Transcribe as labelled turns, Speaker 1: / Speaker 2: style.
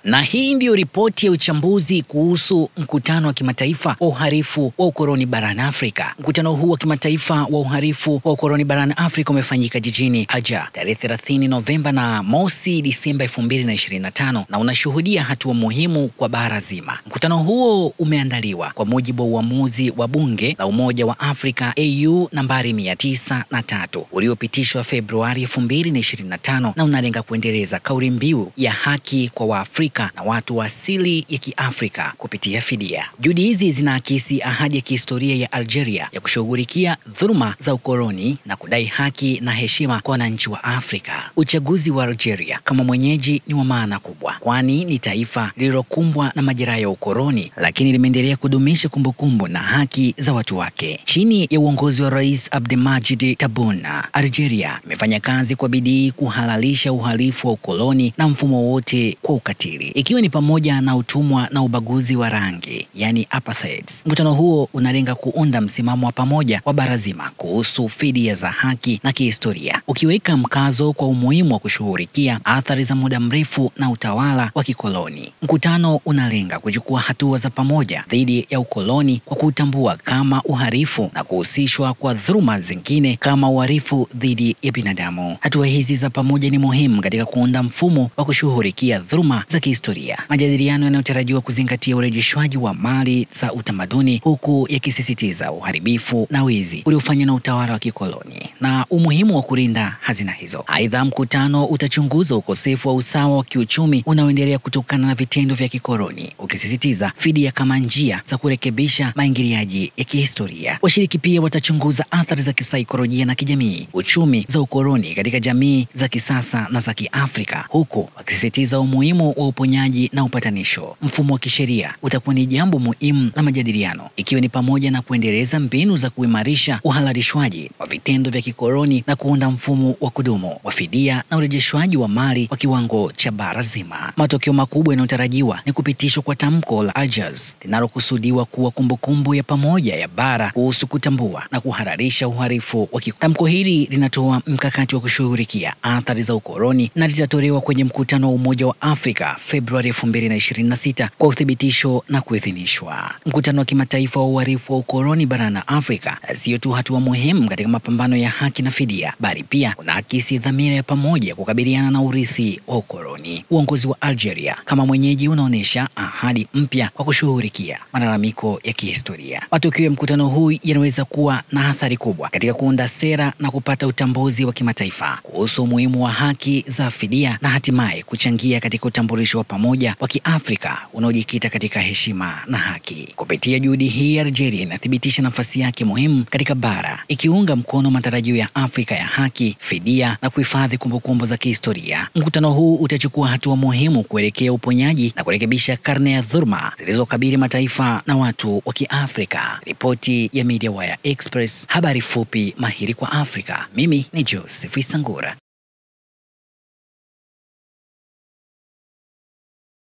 Speaker 1: Na hii ndiyo ripoti ya uchambuzi kuhusu mkutano wa kimataifa wa uhalifu wa ukoloni barani Afrika. Mkutano huu wa kimataifa wa uhalifu wa ukoloni barani Afrika umefanyika jijini Aja tarehe 30 Novemba na mosi Disemba 2025 na unashuhudia hatua muhimu kwa bara zima. Mkutano huo umeandaliwa kwa mujibu wa uamuzi wa Bunge la Umoja wa Afrika AU nambari 903 uliopitishwa Februari 2025 na unalenga kuendeleza kauli mbiu ya haki kwa Waafrika na watu wa asili ya Kiafrika kupitia fidia. Juhudi hizi zinaakisi ahadi ya kihistoria ya Algeria ya kushughulikia dhuluma za ukoloni na kudai haki na heshima kwa wananchi wa Afrika. Uchaguzi wa Algeria kama mwenyeji ni wa maana kubwa, kwani ni taifa lililokumbwa na majeraha ya ukoloni, lakini limeendelea kudumisha kumbukumbu na haki za watu wake. Chini ya uongozi wa Rais Abdelmadjid Tebboune, Algeria imefanya kazi kwa bidii kuhalalisha uhalifu wa ukoloni na mfumo wote kwa ukatili, ikiwa ni pamoja na utumwa na ubaguzi wa rangi, yani apartheid. Mkutano huo unalenga kuunda msimamo wa pamoja wa bara zima kuhusu fidia za haki na kihistoria, ukiweka mkazo kwa umuhimu wa kushughulikia athari za muda mrefu na utawala wa kikoloni. Mkutano unalenga kuchukua hatua za pamoja dhidi ya ukoloni kwa kutambua kama uhalifu na kuhusishwa kwa dhuluma zingine kama uhalifu dhidi ya binadamu. Hatua hizi za pamoja ni muhimu katika kuunda mfumo wa kushughulikia dhuluma za kihistoria. Majadiliano yanayotarajiwa kuzingatia urejeshwaji wa mali za utamaduni, huku yakisisitiza uharibifu na wizi uliofanywa na utawala wa kikoloni na umuhimu wa kulinda hazina hizo. Aidha, mkutano utachunguza ukosefu wa usawa wa kiuchumi unaoendelea kutokana na vitendo vya kikoloni, ukisisitiza fidia kama njia za kurekebisha maingiliaji ya kihistoria. Washiriki pia watachunguza athari za kisaikolojia na kijamii, uchumi za ukoloni katika jamii za kisasa na za Kiafrika, huku wakisisitiza umuhimu wa uponyaji na upatanisho. Mfumo wa kisheria utakuwa ni jambo muhimu la majadiliano, ikiwa ni pamoja na kuendeleza mbinu za kuimarisha uhalalishwaji wa vitendo vya kikoloni na kuunda mfumo wa kudumu wa fidia na urejeshwaji wa mali wa kiwango cha bara zima. Matokeo makubwa yanayotarajiwa ni kupitishwa kwa tamko la Algiers linalokusudiwa kuwa kumbukumbu ya pamoja ya bara kuhusu kutambua na kuhalalisha uhalifu wa kikoloni. Tamko hili linatoa mkakati wa kushughulikia athari za ukoloni na litatolewa kwenye mkutano wa Umoja wa Afrika Februari 2026 kwa uthibitisho na kuidhinishwa. Mkutano wa kimataifa wa uhalifu wa ukoloni barani Afrika sio tu hatua muhimu katika mapambano ya haki na fidia, bali pia unaakisi dhamira ya pamoja ya kukabiliana na urithi wa ukoloni. Uongozi wa Algeria kama mwenyeji unaonyesha ahadi mpya kwa kushughulikia malalamiko ya kihistoria. Matokeo ya mkutano huu yanaweza kuwa na athari kubwa katika kuunda sera na kupata utambuzi wa kimataifa kuhusu umuhimu wa haki za fidia na hatimaye kuchangia katika utambulisho wa pamoja wa Kiafrika unaojikita katika heshima na haki. Kupitia juhudi hii, Algeria inathibitisha nafasi yake muhimu katika bara, ikiunga mkono matarajio ya Afrika ya haki, fidia na kuhifadhi kumbukumbu za kihistoria. Mkutano huu utachukua hatua muhimu kuelekea uponyaji na kurekebisha karne ya dhuluma zilizokabili mataifa na watu wa Kiafrika. Ripoti ya Media Wire Express, habari fupi mahiri kwa Afrika. Mimi ni Joseph Isangura.